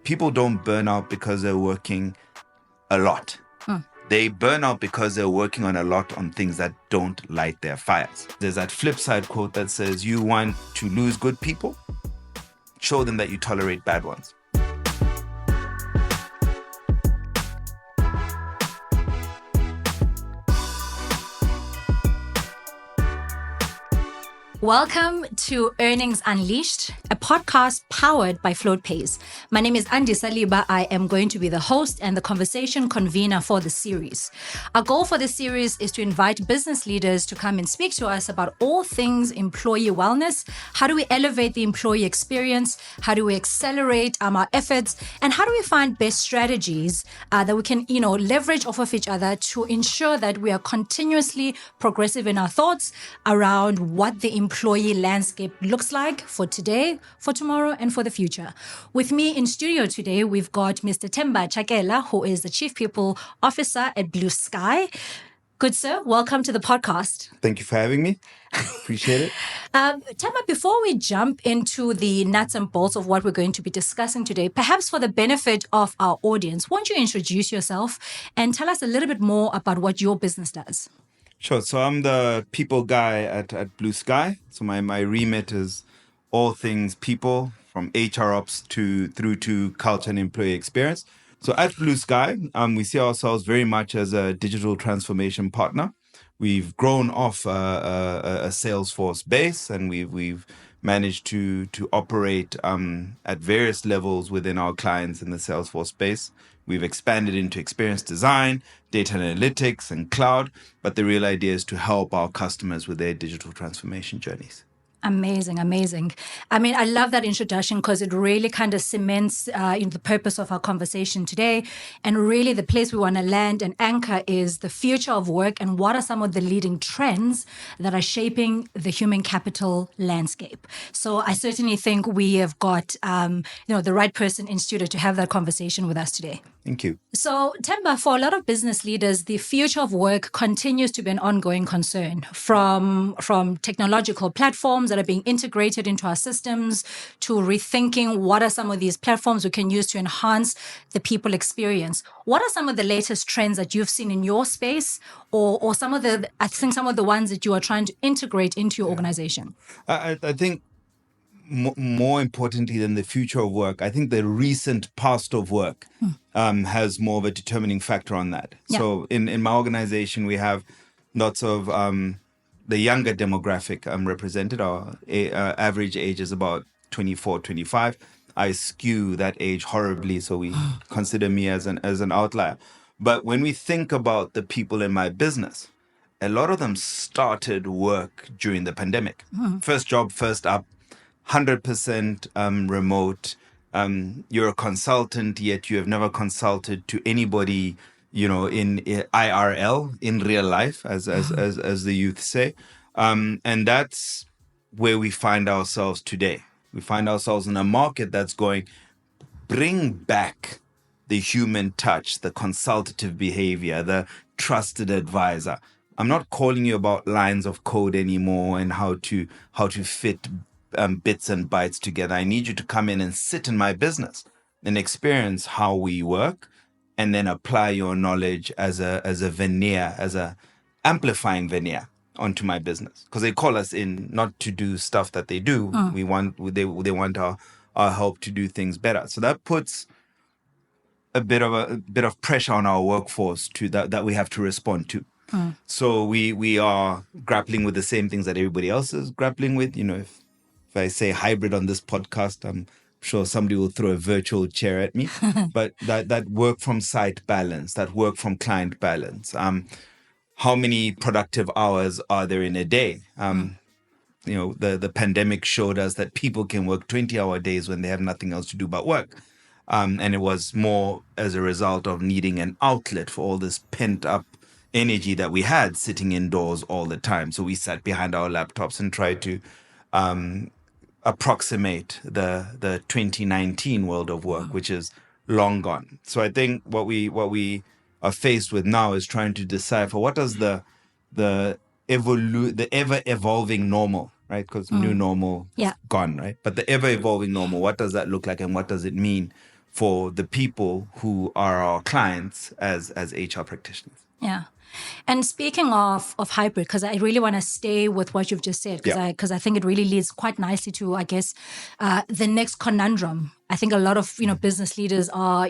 people don't burn out because they're working a lot. They burn out because they're working on a lot on things that don't light their fires. There's that flip side quote that says, you want to lose good people? Show them that you tolerate bad ones. Welcome to Earnings Unleashed, a podcast powered by Floatpays. My name is Andisa Liba. I am going to be the host and the conversation convener for the series. Our goal for this series is to invite business leaders to come and speak to us about all things employee wellness. How do we elevate the employee experience? How do we accelerate our efforts? And how do we find best strategies that we can, leverage off of each other to ensure that we are continuously progressive in our thoughts around what the employee landscape looks like for today, for tomorrow, and for the future. With me in studio today, we've got Mr. Themba Chakela, who is the Chief People Officer at BluSky. Good sir, welcome to the podcast. Thank you for having me. Appreciate it. Themba, before we jump into the nuts and bolts of what we're going to be discussing today, perhaps for the benefit of our audience, won't you introduce yourself and tell us a little bit more about what your business does? Sure. So I'm the people guy at BluSky. So my remit is all things people, from HR ops through to culture and employee experience. So at BluSky, we see ourselves very much as a digital transformation partner. We've grown off a Salesforce base, and we've managed to operate at various levels within our clients in the Salesforce space. We've expanded into experience design, data analytics, and cloud. But the real idea is to help our customers with their digital transformation journeys. Amazing, amazing. I mean, I love that introduction because it really kind of cements the purpose of our conversation today. And really the place we want to land and anchor is the future of work and what are some of the leading trends that are shaping the human capital landscape. So I certainly think we have got, the right person in studio to have that conversation with us today. Thank you. So, Themba, for a lot of business leaders, the future of work continues to be an ongoing concern, from technological platforms that are being integrated into our systems to rethinking what are some of these platforms we can use to enhance the people experience. What are some of the latest trends that you've seen in your space or some of the ones that you are trying to integrate into your organization? I think more importantly than the future of work, I think the recent past of work has more of a determining factor on that. Yeah. So in my organization, we have lots of the younger demographic represented. Our average age is about 24, 25. I skew that age horribly, so we consider me as an outlier. But when we think about the people in my business, a lot of them started work during the pandemic. First job, first up. 100% remote. You're a consultant, yet you have never consulted to anybody, in IRL, in real life, as the youth say. And that's where we find ourselves today. We find ourselves in a market that's going, bring back the human touch, the consultative behavior, the trusted advisor. I'm not calling you about lines of code anymore and how to fit bits and bytes together. I need you to come in and sit in my business and experience how we work, and then apply your knowledge as a veneer, as a amplifying veneer onto my business. Because they call us in not to do stuff that they do. They want our help to do things better. So that puts a bit of pressure on our workforce that we have to respond to. So we are grappling with the same things that everybody else is grappling with. If I say hybrid on this podcast, I'm sure somebody will throw a virtual chair at me. But that work from site balance, that work from client balance, how many productive hours are there in a day? The pandemic showed us that people can work 20-hour days when they have nothing else to do but work. And it was more as a result of needing an outlet for all this pent-up energy that we had sitting indoors all the time. So we sat behind our laptops and tried to approximate the 2019 world of work, which is long gone. So I think what we are faced with now is trying to decipher what does the ever evolving normal, right? Because new normal is gone, right? But the ever evolving normal, what does that look like, and what does it mean for the people who are our clients as HR practitioners. Yeah. And speaking of hybrid, because I really want to stay with what you've just said, because I think it really leads quite nicely to, I guess, the next conundrum. I think a lot of business leaders are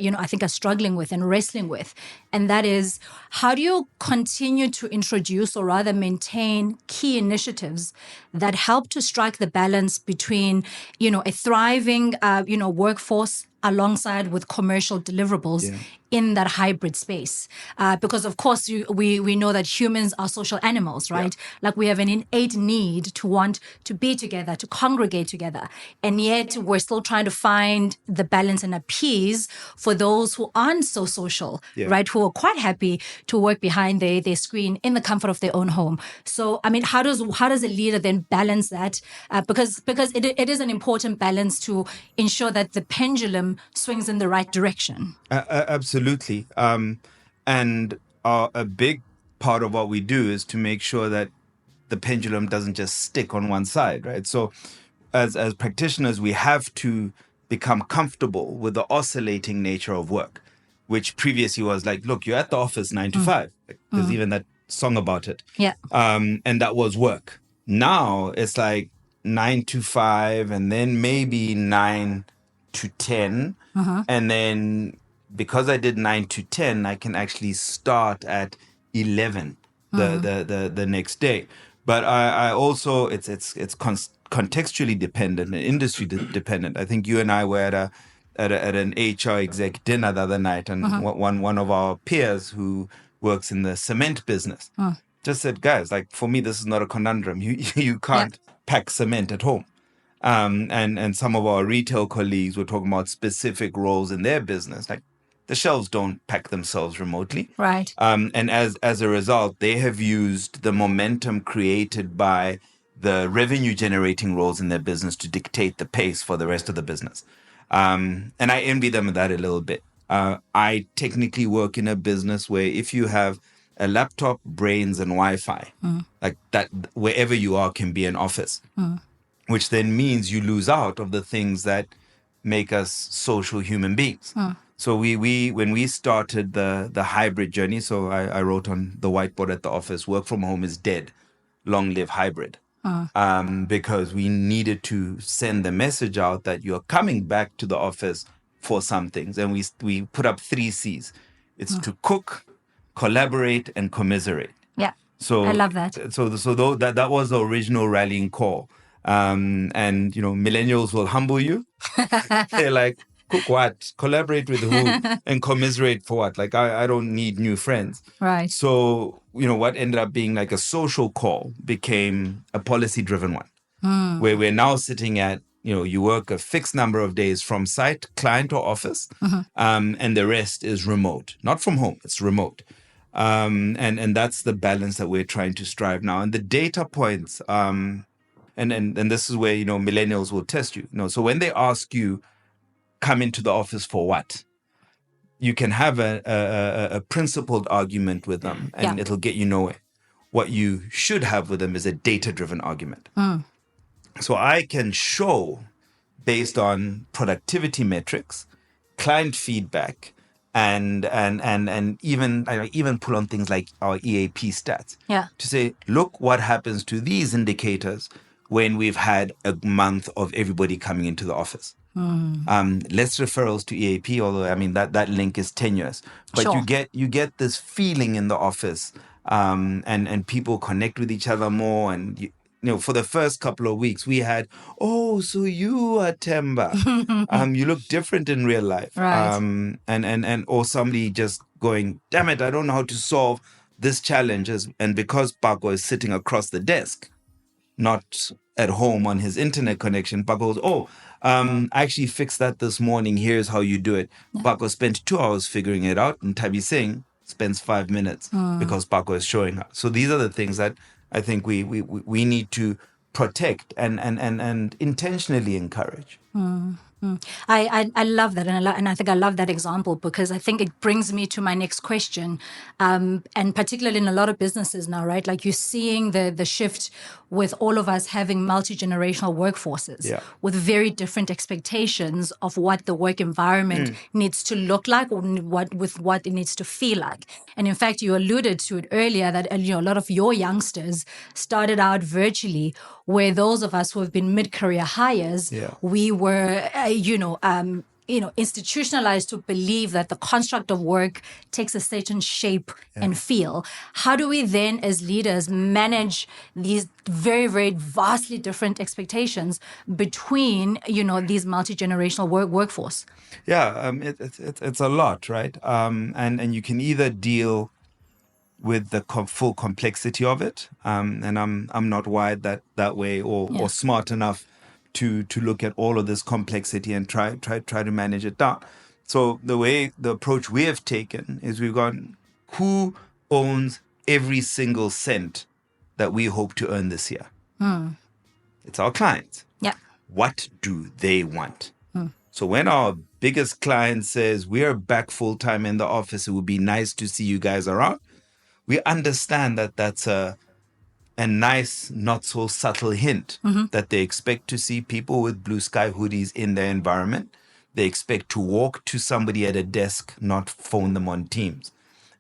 struggling with and wrestling with, and that is, how do you continue to introduce or rather maintain key initiatives that help to strike the balance between a thriving workforce alongside with commercial deliverables in that hybrid space, because of course we know that humans are social animals, right? Like we have an innate need to want to be together, to congregate together, and yet we're still trying to find the balance and appease for those who aren't so social, right? Who are quite happy to work behind their screen in the comfort of their own home. So I mean, how does a leader then balance that? Because it is an important balance to ensure that the pendulum swings in the right direction. Absolutely. And a big part of what we do is to make sure that the pendulum doesn't just stick on one side, right? So as practitioners, we have to become comfortable with the oscillating nature of work, which previously was like, look, you're at the office 9 to 5. There's even that song about it. Yeah. And that was work. Now it's like 9 to 5 and then maybe 9 to 10. And then because I did 9 to 10, I can actually start at 11 the next day. But I also, it's contextually dependent and industry dependent. I think you and I were at an HR exec dinner the other night, and one of our peers who works in the cement business just said, guys, like for me, this is not a conundrum. You can't pack cement at home. And some of our retail colleagues were talking about specific roles in their business, like the shelves don't pack themselves remotely. Right. And as a result, they have used the momentum created by the revenue generating roles in their business to dictate the pace for the rest of the business. And I envy them of that a little bit. I technically work in a business where if you have a laptop, brains, and Wi-Fi, like that, wherever you are can be an office, which then means you lose out of the things that make us social human beings. So we when we started the hybrid journey, so I wrote on the whiteboard at the office, work from home is dead, long live hybrid. Because we needed to send the message out that you're coming back to the office for some things. And we put up 3 C's. It's to cook, collaborate, and commiserate. Yeah, so I love that. So that was the original rallying call. And, millennials will humble you. They're like, cook what? Collaborate with who? And commiserate for what? Like, I don't need new friends. Right. So, what ended up being like a social call became a policy-driven one, where we're now sitting at, you work a fixed number of days from site, client or office, and the rest is remote. Not from home, it's remote. And that's the balance that we're trying to strive now. And the data points, and this is where, millennials will test you. So when they ask you, come into the office for what? You can have a principled argument with them and it'll get you nowhere. What you should have with them is a data-driven argument. So I can show, based on productivity metrics, client feedback, and even pull on things like our EAP stats to say, look what happens to these indicators when we've had a month of everybody coming into the office. Less referrals to EAP, although that link is tenuous. But you get this feeling in the office, and people connect with each other more. And for the first couple of weeks, we had, so you are Themba. You look different in real life. Right. And or somebody just going, damn it, I don't know how to solve this challenge. And because Paco is sitting across the desk, not at home on his internet connection, Paco goes, I actually fixed that this morning. Here's how you do it. Paco spent 2 hours figuring it out, and Tabi Singh spends 5 minutes because Paco is showing her. So these are the things that I think we need to protect and intentionally encourage. I love that, and I think I love that example because I think it brings me to my next question, and particularly in a lot of businesses now, right? Like you're seeing the shift with all of us having multi-generational workforces with very different expectations of what the work environment needs to look like, or what it needs to feel like. And in fact, you alluded to it earlier that a lot of your youngsters started out virtually, where those of us who have been mid-career hires, we were, institutionalized to believe that the construct of work takes a certain shape and feel. How do we then, as leaders, manage these very, very vastly different expectations between, these multi-generational workforce? Yeah, it's a lot, right? And you can either deal with the full complexity of it, and I'm not wired that way or smart enough to look at all of this complexity and try to manage it down. So the approach we have taken is we've gone, who owns every single cent that we hope to earn this year? It's our clients. Yeah. What do they want? So when our biggest client says, we're back full time in the office, it would be nice to see you guys around, we understand that that's a nice, not so subtle hint that they expect to see people with BluSky hoodies in their environment. They expect to walk to somebody at a desk, not phone them on Teams.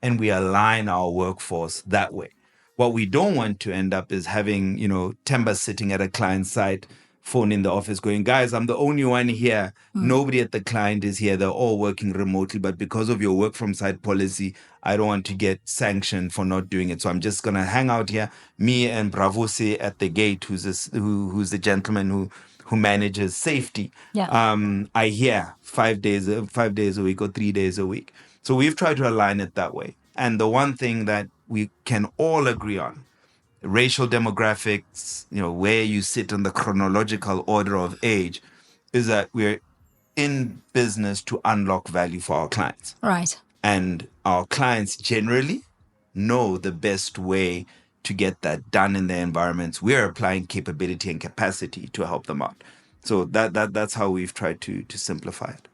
And we align our workforce that way. What we don't want to end up is having, Themba sitting at a client site, phone in the office going, guys, I'm the only one here. Nobody at the client is here. They're all working remotely. But because of your work from site policy, I don't want to get sanctioned for not doing it. So I'm just going to hang out here. Me and Bravose at the gate, who's the gentleman who manages safety. I hear 5 days a week or 3 days a week. So we've tried to align it that way. And the one thing that we can all agree on, racial demographics, where you sit in the chronological order of age, is that we're in business to unlock value for our clients. Right. And our clients generally know the best way to get that done in their environments. We're applying capability and capacity to help them out. So that's how we've tried to simplify it.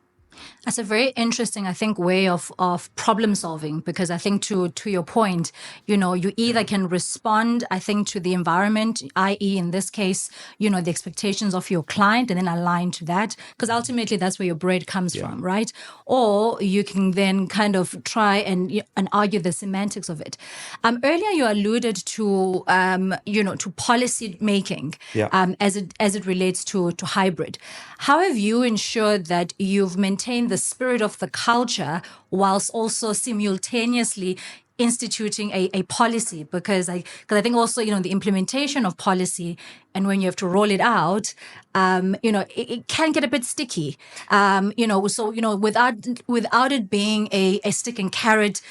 That's a very interesting, I think, way of problem solving, because I think to your point, you either can respond, I think, to the environment, i.e. in this case, the expectations of your client, and then align to that, because ultimately that's where your bread comes from, right? Or you can then kind of try and argue the semantics of it. Earlier you alluded to, to policy making as it relates to hybrid. How have you ensured that you've maintained the spirit of the culture whilst also simultaneously instituting a policy? Because I think also, the implementation of policy, and when you have to roll it out, it can get a bit sticky. So, without it being a stick and carrot,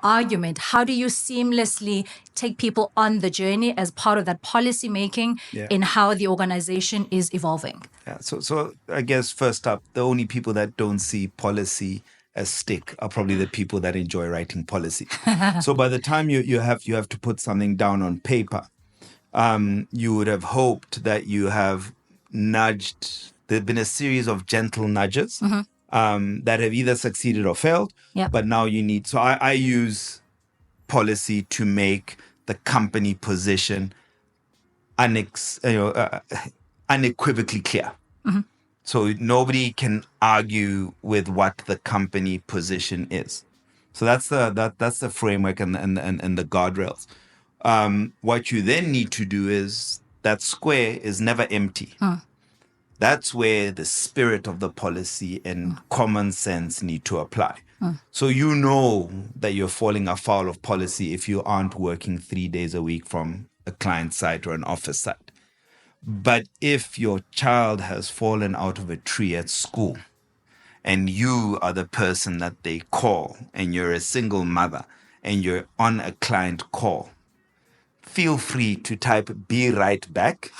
argument, how do you seamlessly take people on the journey as part of that policy making in how the organization is evolving? Yeah. So I guess first up, the only people that don't see policy as stick are probably the people that enjoy writing policy. So by the time you have to put something down on paper, you would have hoped that you have nudged. There've been a series of gentle nudges that have either succeeded or failed. But now you need. So I use policy to make the company position unequivocally clear. So nobody can argue with what the company position is. So that's the framework and the guardrails. What you then need to do is that square is never empty. That's where the spirit of the policy and common sense need to apply. So you know that you're falling afoul of policy if you aren't working 3 days a week from a client site or an office site. But if your child has fallen out of a tree at school and you are the person that they call, and you're a single mother and you're on a client call, feel free to type "be right back"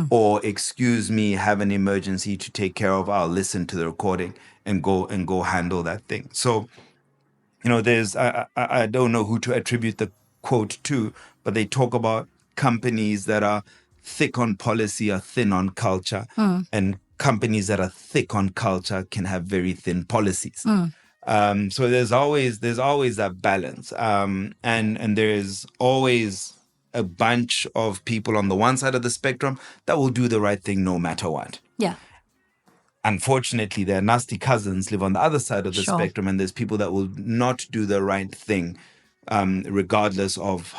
or "excuse me, have an emergency to take care of. I'll listen to the recording and go handle that thing." So, there's I don't know who to attribute the quote to, but they talk about companies that are thick on policy are thin on culture, and companies that are thick on culture can have very thin policies. So there's always that balance, and there's always a bunch of people on the one side of the spectrum that will do the right thing no matter what. Yeah. Unfortunately, their nasty cousins live on the other side of the spectrum, and there's people that will not do the right thing, regardless of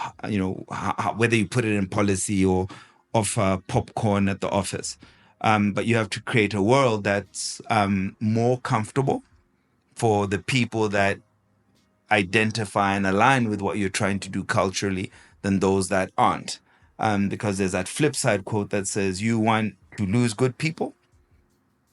whether you put it in policy or offer popcorn at the office. But you have to create a world that's more comfortable for the people that identify and align with what you're trying to do culturally than those that aren't. Because there's that flip side quote that says, you want to lose good people,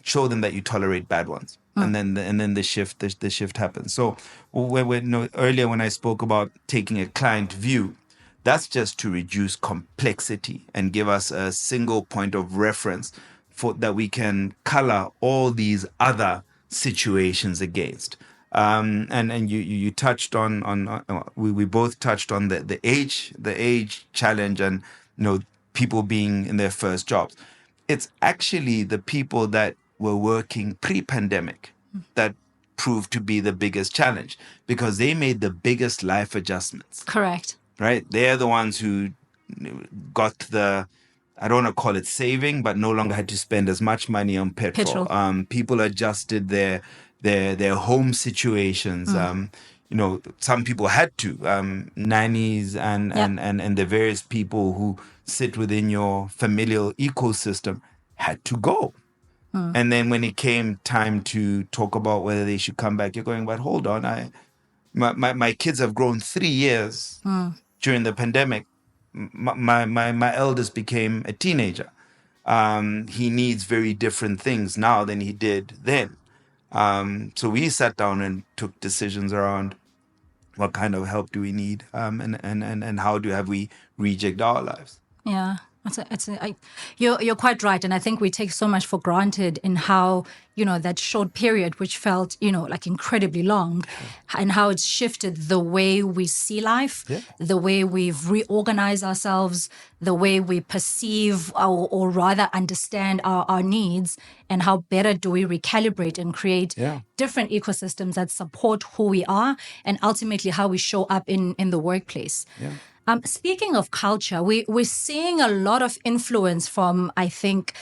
show them that you tolerate bad ones. And then the shift happens. So earlier when I spoke about taking a client view, that's just to reduce complexity and give us a single point of reference for that we can color all these other situations against. And you touched on we both touched on the age challenge, and people being in their first jobs. It's actually the people that were working pre-pandemic that proved to be the biggest challenge, because they made the biggest life adjustments. Correct. Right? They're the ones who got the, I don't want to call it saving, but no longer had to spend as much money on petrol. People adjusted their home situations. Some people had to. Nannies and the various people who sit within your familial ecosystem had to go. And then when it came time to talk about whether they should come back, you're going, but hold on, my kids have grown 3 years during the pandemic. My eldest became a teenager. He needs very different things now than he did then. So we sat down and took decisions around what kind of help do we need, and how have we rejigged our lives. Yeah. You're quite right. And I think we take so much for granted in how, that short period, which felt, like incredibly long, and how it's shifted the way we see life, the way we've reorganized ourselves, the way we perceive or rather understand our needs, and how better do we recalibrate and create different ecosystems that support who we are and ultimately how we show up in the workplace. Yeah. Speaking of culture, we're seeing a lot of influence from, I think,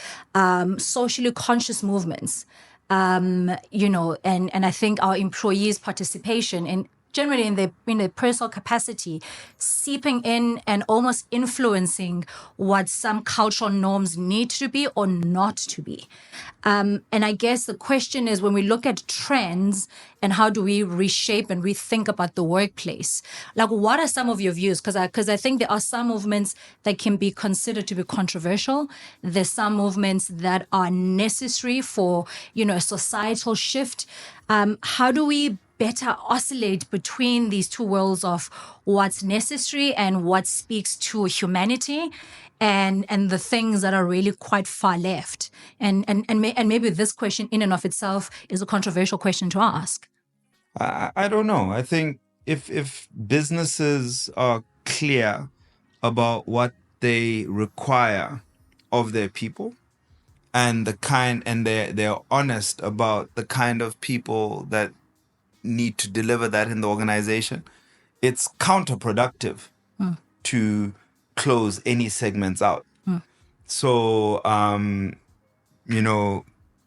socially conscious movements, and I think our employees' participation in generally in their personal capacity, seeping in and almost influencing what some cultural norms need to be or not to be. And I guess the question is, when we look at trends and how do we reshape and rethink about the workplace, like what are some of your views? Because I think there are some movements that can be considered to be controversial. There's some movements that are necessary for, a societal shift. How do we better oscillate between these two worlds of what's necessary and what speaks to humanity, and the things that are really quite far left? And maybe this question in and of itself is a controversial question to ask. I don't know. I think if businesses are clear about what they require of their people, and they're honest about the kind of people that need to deliver that in the organization, it's counterproductive to close any segments out. So,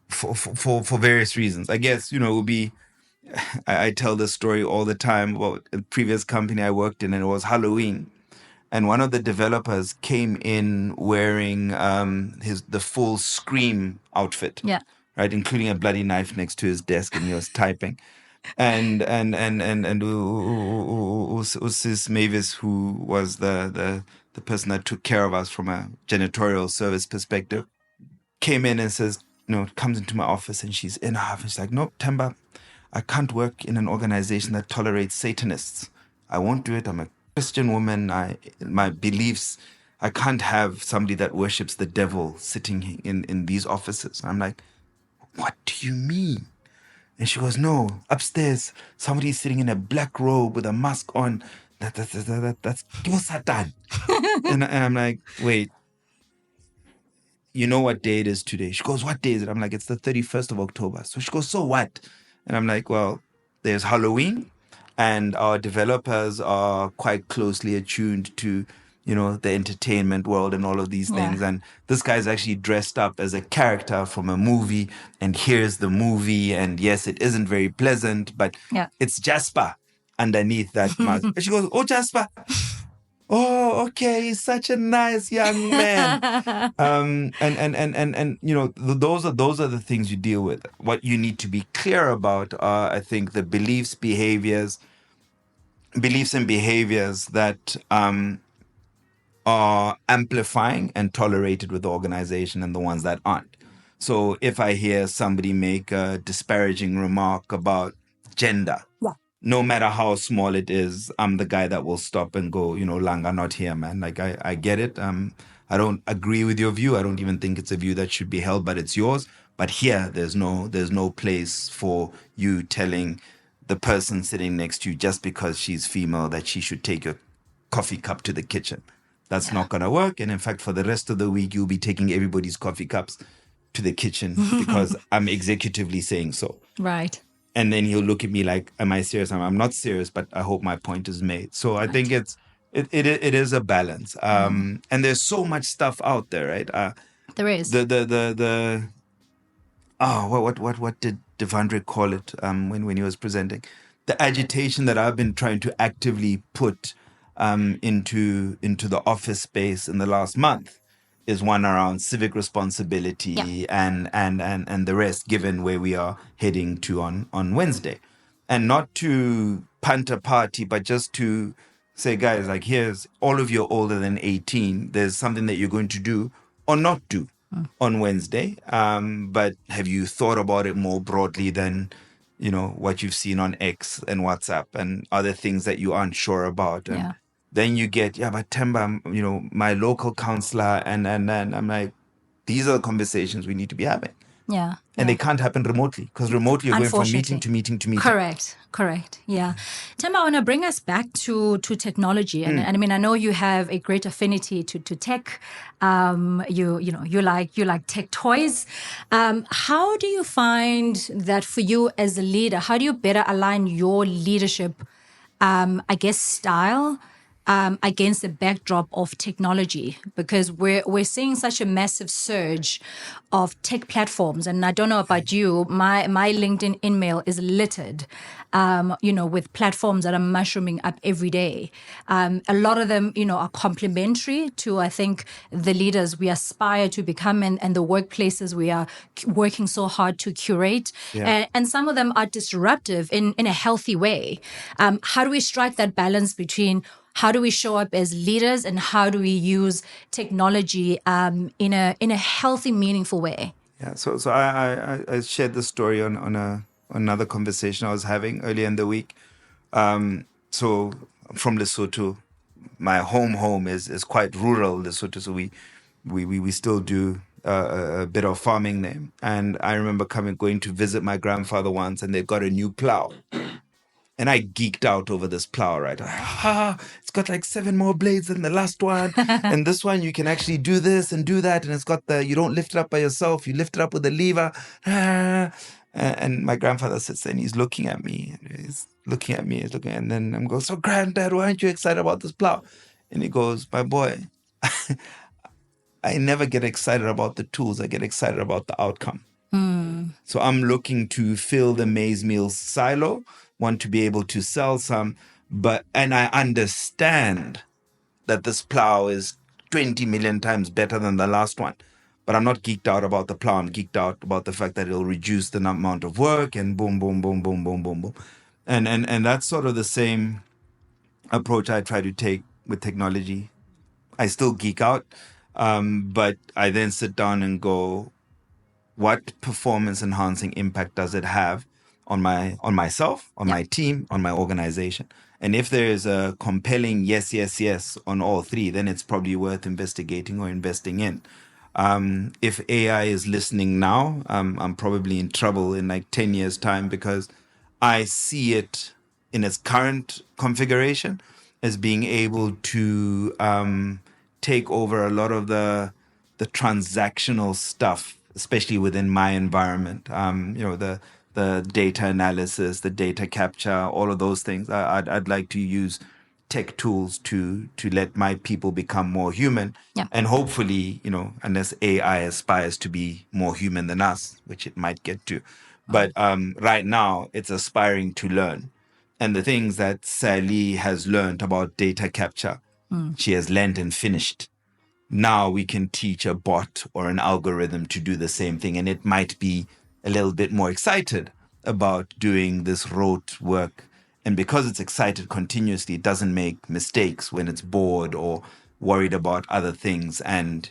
for various reasons, I guess, it would be, I tell this story all the time about a previous company I worked in, and it was Halloween. And one of the developers came in wearing the full Scream outfit, right, including a bloody knife next to his desk, and he was typing. And Sis Mavis, who was the person that took care of us from a janitorial service perspective, came in and says, comes into my office, and she's in half, and she's like, "No, Themba, I can't work in an organization that tolerates Satanists. I won't do it. I'm a Christian woman. My beliefs, I can't have somebody that worships the devil sitting in these offices." I'm like, "What do you mean?" And she goes, "No, upstairs, somebody's sitting in a black robe with a mask on. That's Satan." and I'm like, wait, you know what day it is today? She goes, what day is it? I'm like, it's the 31st of October. So she goes, so what? And I'm like, well, there's Halloween, and our developers are quite closely attuned to, the entertainment world and all of these things. And this guy's actually dressed up as a character from a movie, and here's the movie. And yes, it isn't very pleasant, but it's Jasper underneath that mask. And she goes, oh, Jasper. Oh, okay. He's such a nice young man. Those are the things you deal with. What you need to be clear about are, I think, the beliefs and behaviors that are amplifying and tolerated with the organization, and the ones that aren't. So if I hear somebody make a disparaging remark about gender, no matter how small it is, I'm the guy that will stop and go, Langa, not here, man. Like, I get it. I don't agree with your view. I don't even think it's a view that should be held, but it's yours. But here, there's no place for you telling the person sitting next to you, just because she's female, that she should take your coffee cup to the kitchen. That's not going to work. And in fact, for the rest of the week, you'll be taking everybody's coffee cups to the kitchen because I'm executively saying so. Right. And then he'll look at me like, am I serious? I'm not serious, but I hope my point is made. So I think it is a balance. And there's so much stuff out there, right? There is. What did Devandre call it when he was presenting? The agitation that I've been trying to actively put into the office space in the last month is one around civic responsibility and the rest, given where we are heading to on Wednesday. And not to punt a party, but just to say, guys, like, here's all of you are older than 18. There's something that you're going to do or not do on Wednesday. But have you thought about it more broadly than, what you've seen on X and WhatsApp and other things that you aren't sure about? And then you get, but Themba, my local councillor, and I'm like, these are the conversations we need to be having. Yeah. And they can't happen remotely, because remotely you're going from meeting to meeting to meeting. Correct. Yeah. Themba, I want to bring us back to technology. And I mean, I know you have a great affinity to tech. You like tech toys. How do you find that for you as a leader? How do you better align your leadership, style against the backdrop of technology? Because we're seeing such a massive surge of tech platforms, and I don't know about you, my LinkedIn email is littered, with platforms that are mushrooming up every day. A lot of them, are complementary to, I think, the leaders we aspire to become and the workplaces we are working so hard to curate. And some of them are disruptive in a healthy way. How do we strike that balance between how do we show up as leaders and how do we use technology in a healthy, meaningful way? Yeah. So I shared this story on another conversation I was having earlier in the week. So from Lesotho, my home is quite rural Lesotho. So we still do a bit of farming there. And I remember going to visit my grandfather once, and they got a new plow. And I geeked out over this plow, right? It's got like 7 more blades than the last one. And this one, you can actually do this and do that. And it's got you don't lift it up by yourself. You lift it up with a lever. And my grandfather sits there and he's looking at me. And then I'm going, so Granddad, why aren't you excited about this plow? And he goes, my boy, I never get excited about the tools. I get excited about the outcome. So I'm looking to fill the maize meal silo, want to be able to sell some, and I understand that this plow is 20 million times better than the last one. But I'm not geeked out about the plow. I'm geeked out about the fact that it'll reduce the amount of work and boom, boom, boom, boom, boom, boom, boom. And that's sort of the same approach I try to take with technology. I still geek out, but I then sit down and go, what performance enhancing impact does it have on myself, on my team, on my organization? And if there is a compelling yes on all three, then it's probably worth investigating or investing in. If AI is listening now, I'm probably in trouble in like 10 years' time, because I see it in its current configuration as being able to take over a lot of the the transactional stuff, especially within my environment. The data analysis, the data capture, all of those things. I'd like to use tech tools to let my people become more human. Yeah. And hopefully, unless AI aspires to be more human than us, which it might get to. But right now, it's aspiring to learn. And the things that Sally has learned about data capture, she has learned and finished. Now we can teach a bot or an algorithm to do the same thing. And it might be a little bit more excited about doing this rote work. And because it's excited continuously, it doesn't make mistakes when it's bored or worried about other things. And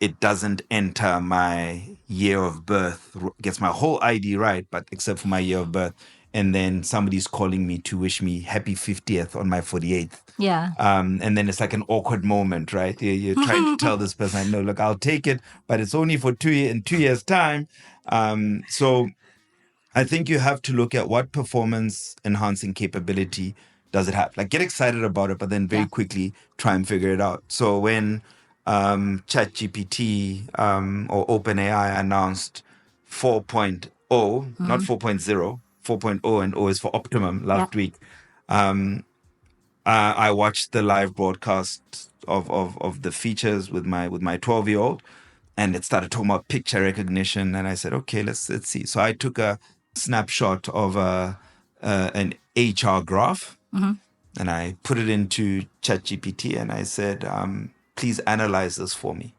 it doesn't enter my year of birth, gets my whole ID right, but except for my year of birth. And then somebody's calling me to wish me happy 50th on my 48th. Yeah. And then it's like an awkward moment, right? You're trying to tell this person, no, look, I'll take it, but it's only for 2 years, in 2 years' time. So I think you have to look at what performance enhancing capability does it have. Like, get excited about it, but then very quickly try and figure it out. So when ChatGPT or OpenAI announced 4.0, not 4.0, 4.0, and O is for optimum last week, I watched the live broadcast of the features with my 12-year-old, and it started talking about picture recognition, and I said, okay, let's see. So I took a snapshot of an HR graph, and I put it into ChatGPT, and I said, please analyze this for me.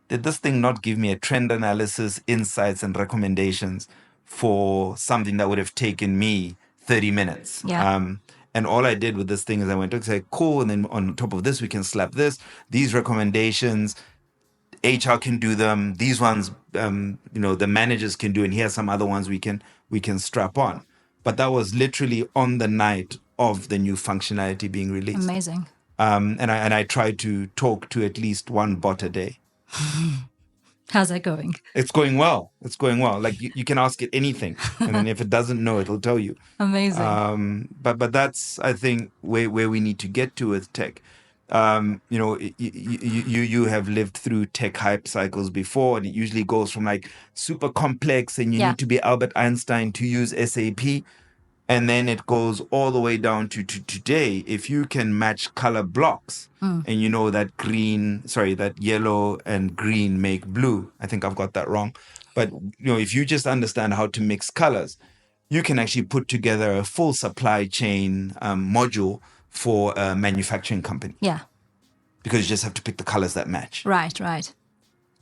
Did this thing not give me a trend analysis, insights, and recommendations for something that would have taken me 30 minutes? Yeah. And all I did with this thing is I went to say, cool, and then on top of this, we can slap this. These recommendations, HR can do them. These ones, the managers can do, and here's some other ones we can strap on. But that was literally on the night of the new functionality being released. Amazing. And I try to talk to at least one bot a day. How's that going? It's going well. Like you can ask it anything, and then if it doesn't know, it'll tell you. Amazing. But that's, I think, where we need to get to with tech. You have lived through tech hype cycles before, and it usually goes from like super complex, and you need to be Albert Einstein to use SAP. And then it goes all the way down to today. If you can match color blocks and you know that yellow and green make blue. I think I've got that wrong. But, if you just understand how to mix colors, you can actually put together a full supply chain module for a manufacturing company. Yeah. Because you just have to pick the colors that match. Right.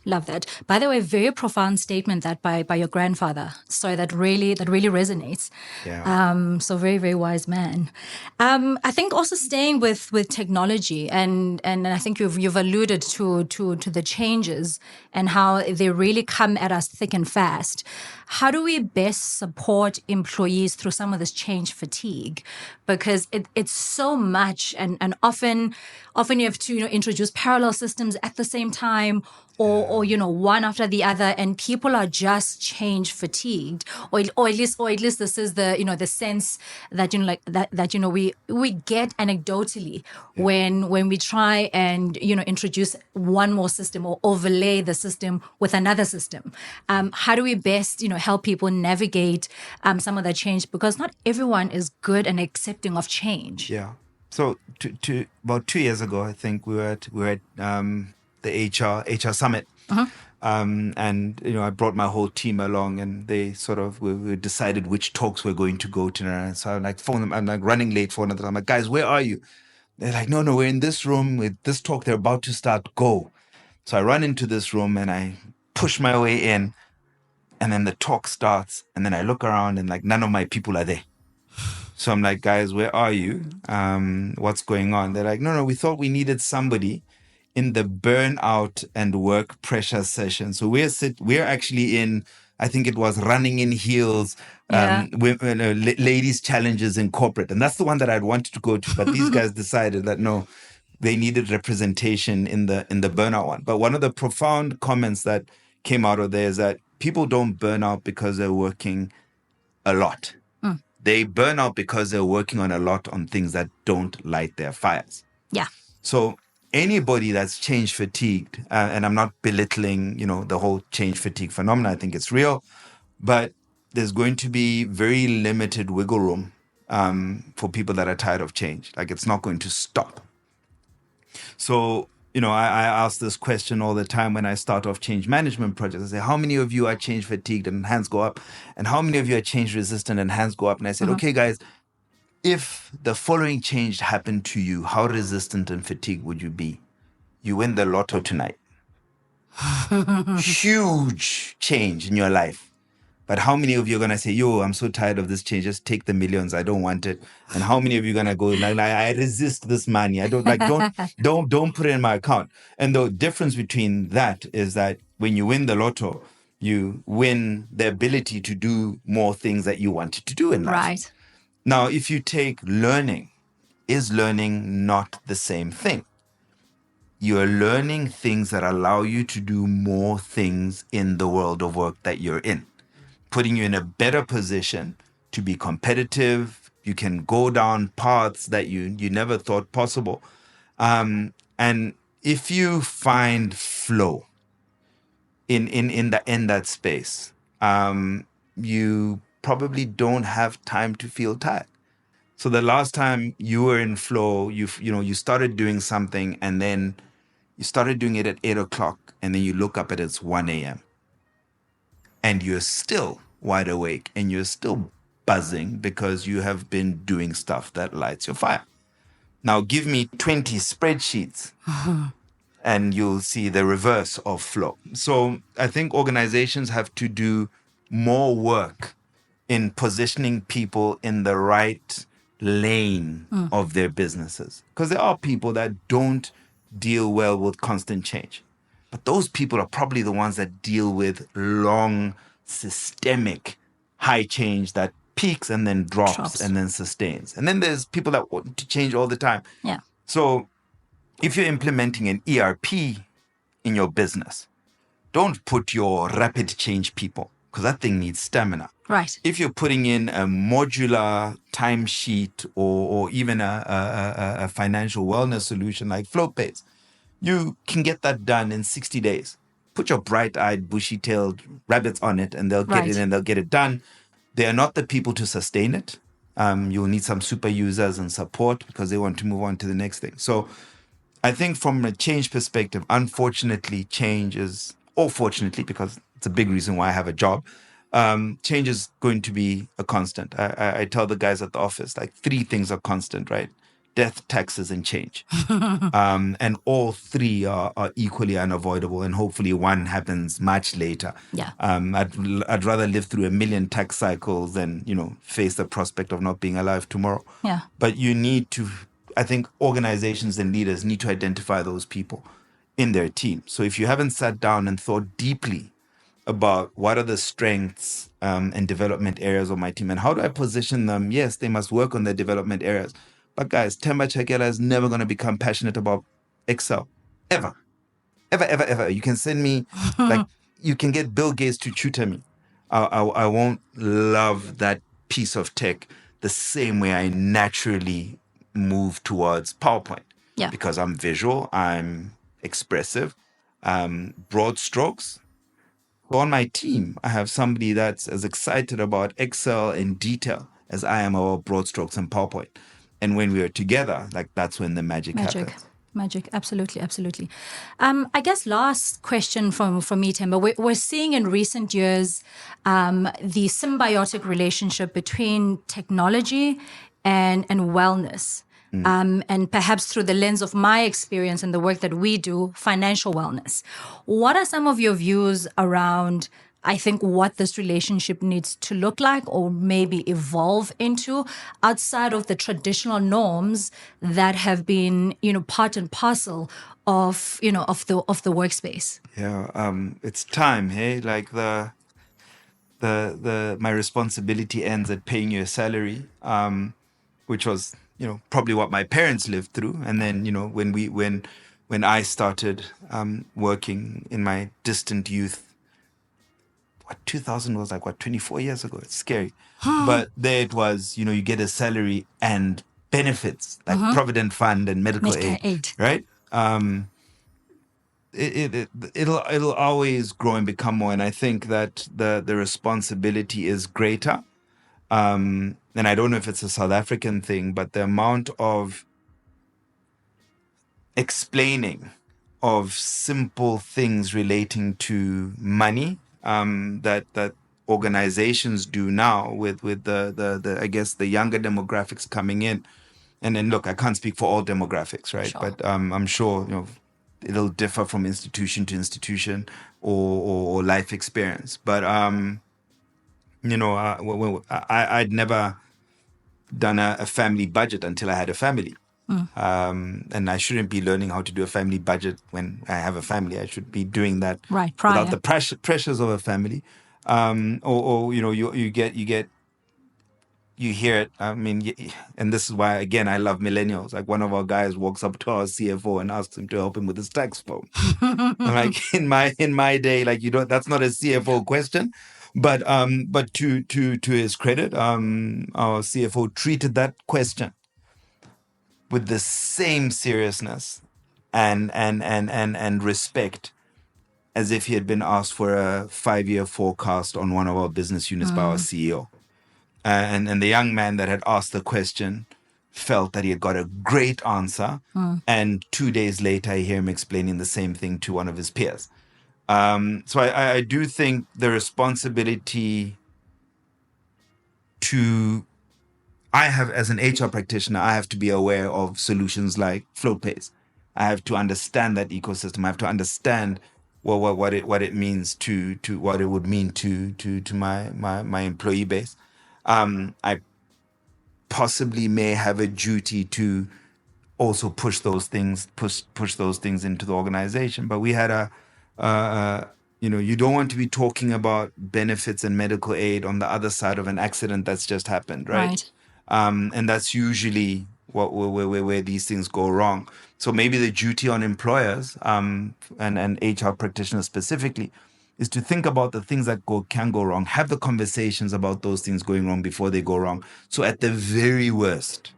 Love that. By the way, very profound statement that by your grandfather. So that really resonates. Yeah. So very, very wise man. I think also staying with technology and I think you've alluded to the changes and how they really come at us thick and fast. How do we best support employees through some of this change fatigue? Because it's so much and often you have to introduce parallel systems at the same time or one after the other, and people are just change fatigued, or at least this is the the sense that we get anecdotally when we try and introduce one more system or overlay the system with another system. How do we best help people navigate some of that change, because not everyone is good and accepting of change. Yeah. So to about 2 years ago, I think we were at the HR summit. And I brought my whole team along, and they we decided which talks we're going to go to. And so I'm like, phone them. I'm like running late for another. I'm like, guys, where are you? They're like, no, we're in this room with this talk. They're about to start. Go. So I run into this room and I push my way in, and then the talk starts. And then I look around and like none of my people are there. So I'm like, guys, where are you? What's going on? They're like, no, we thought we needed somebody in the burnout and work pressure session. So we're actually in, I think it was running in heels, ladies' challenges in corporate. And that's the one that I'd wanted to go to. But these guys decided that no, they needed representation in the burnout one. But one of the profound comments that came out of there is that people don't burn out because they're working a lot. They burn out because they're working on a lot on things that don't light their fires. Yeah. So anybody that's change fatigued, and I'm not belittling, the whole change fatigue phenomenon. I think it's real, but there's going to be very limited wiggle room for people that are tired of change. Like, it's not going to stop. So, I ask this question all the time when I start off change management projects. I say, how many of you are change fatigued? And hands go up. And how many of you are change resistant? And hands go up. And I said, okay, guys, if the following change happened to you, how resistant and fatigued would you be? You win the lotto tonight. Huge change in your life. But how many of you are going to say, yo, I'm so tired of this change. Just take the millions. I don't want it. And how many of you are going to go, like, I resist this money. I don't put it in my account. And the difference between that is that when you win the lotto, you win the ability to do more things that you wanted to do in life. Right. Now, if you take learning, is learning not the same thing? You are learning things that allow you to do more things in the world of work that you're in, putting you in a better position to be competitive. You can go down paths that you never thought possible. And if you find flow in that space, you probably don't have time to feel tired. So the last time you were in flow, you started doing something, and then you started doing it at 8 o'clock, and then you look up and it's 1 a.m. and you're still wide awake and you're still buzzing because you have been doing stuff that lights your fire. Now give me 20 spreadsheets and you'll see the reverse of flow. So I think organizations have to do more work in positioning people in the right lane of their businesses. Because there are people that don't deal well with constant change. But those people are probably the ones that deal with long, systemic, high change that peaks and then drops and then sustains. And then there's people that want to change all the time. Yeah. So if you're implementing an ERP in your business, don't put your rapid change people, because that thing needs stamina. Right. If you're putting in a modular timesheet or even a financial wellness solution like Floatpays, you can get that done in 60 days. Put your bright-eyed, bushy-tailed rabbits on it, and they'll get it and they'll get it done. They are not the people to sustain it. You'll need some super users and support because they want to move on to the next thing. So I think from a change perspective, unfortunately, change is, or fortunately, because it's a big reason why I have a job, change is going to be a constant. I tell the guys at the office, like, 3 things are constant, right? Death, taxes, and change. And all 3 are equally unavoidable. And hopefully one happens much later. Yeah. I'd rather live through 1 million tax cycles than, face the prospect of not being alive tomorrow. Yeah. But you need to, I think organizations and leaders need to identify those people in their team. So if you haven't sat down and thought deeply about what are the strengths and development areas of my team and how do I position them, yes, they must work on their development areas. But guys, Themba Chakela is never going to become passionate about Excel. Ever. Ever, ever, ever. You can send me, you can get Bill Gates to tutor me. I won't love that piece of tech the same way I naturally move towards PowerPoint. Yeah. Because I'm visual, I'm expressive, broad strokes. So on my team, I have somebody that's as excited about Excel and detail as I am about broad strokes and PowerPoint. And when we are together, that's when the magic happens. Magic, absolutely, absolutely. I guess last question from me, Themba. We're seeing in recent years the symbiotic relationship between technology and wellness. And perhaps through the lens of my experience and the work that we do, financial wellness. What are some of your views around, I think, what this relationship needs to look like or maybe evolve into outside of the traditional norms that have been, part and parcel of, of the workspace? Yeah, it's time, hey? Like my responsibility ends at paying you a salary, which was, probably what my parents lived through. And then, when I started working in my distant youth, 2000 was 24 years ago. It's scary. But there it was, you get a salary and benefits like Provident Fund and medical aid, right? It'll always grow and become more. And I think that the responsibility is greater. And I don't know if it's a South African thing, but the amount of explaining of simple things relating to money that organizations do now with the I guess the younger demographics coming in. And then look, I can't speak for all demographics, right? Sure. But I'm sure it'll differ from institution to institution or life experience. But I'd never done a family budget until I had a family. And I shouldn't be learning how to do a family budget when I have a family. I should be doing that prior. Without the pressures of a family. You hear it. I mean, and this is why, again, I love millennials. Like one of our guys walks up to our CFO and asks him to help him with his tax form. I'm like, in my day, like that's not a CFO question. But to his credit, our CFO treated that question with the same seriousness and respect as if he had been asked for a 5-year forecast on one of our business units by our CEO. And the young man that had asked the question felt that he had got a great answer. And 2 days later, I hear him explaining the same thing to one of his peers. So I do think the responsibility I have, as an HR practitioner, I have to be aware of solutions like Floatpays. I have to understand that ecosystem. I have to understand what it means to what it would mean to my employee base. I possibly may have a duty to also push those things into the organization. But we had you don't want to be talking about benefits and medical aid on the other side of an accident that's just happened, right? And that's usually where these things go wrong. So maybe the duty on employers and HR practitioners specifically is to think about the things that can go wrong, have the conversations about those things going wrong before they go wrong. So at the very worst,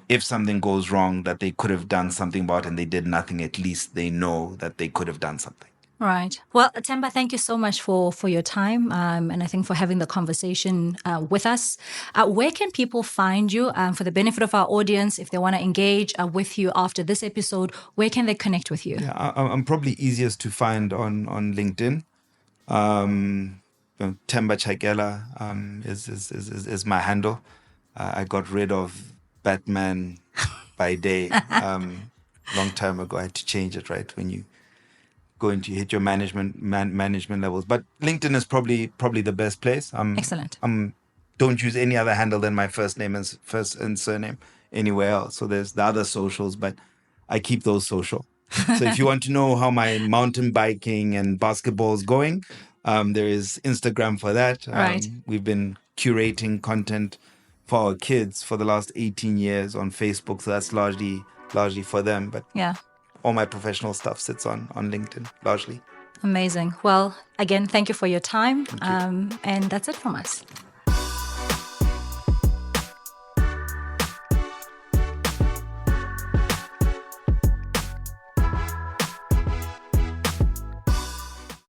if something goes wrong that they could have done something about and they did nothing, at least they know that they could have done something. Right. Well, Themba, thank you so much for your time and I think for having the conversation with us. Where can people find you for the benefit of our audience? If they want to engage with you after this episode, where can they connect with you? Yeah, I'm probably easiest to find on LinkedIn. Themba Chakela is my handle. I got rid of Batman by day long time ago. I had to change it, right, when you going to hit your management levels. But LinkedIn is probably the best place. Excellent. Don't use any other handle than my first name and surname anywhere else. So there's the other socials, but I keep those social. So if you want to know how my mountain biking and basketball is going, there is Instagram for that. Right. We've been curating content for our kids for the last 18 years on Facebook. So that's largely for them. But yeah, all my professional stuff sits on LinkedIn, largely. Amazing. Well, again, thank you for your time. And that's it from us.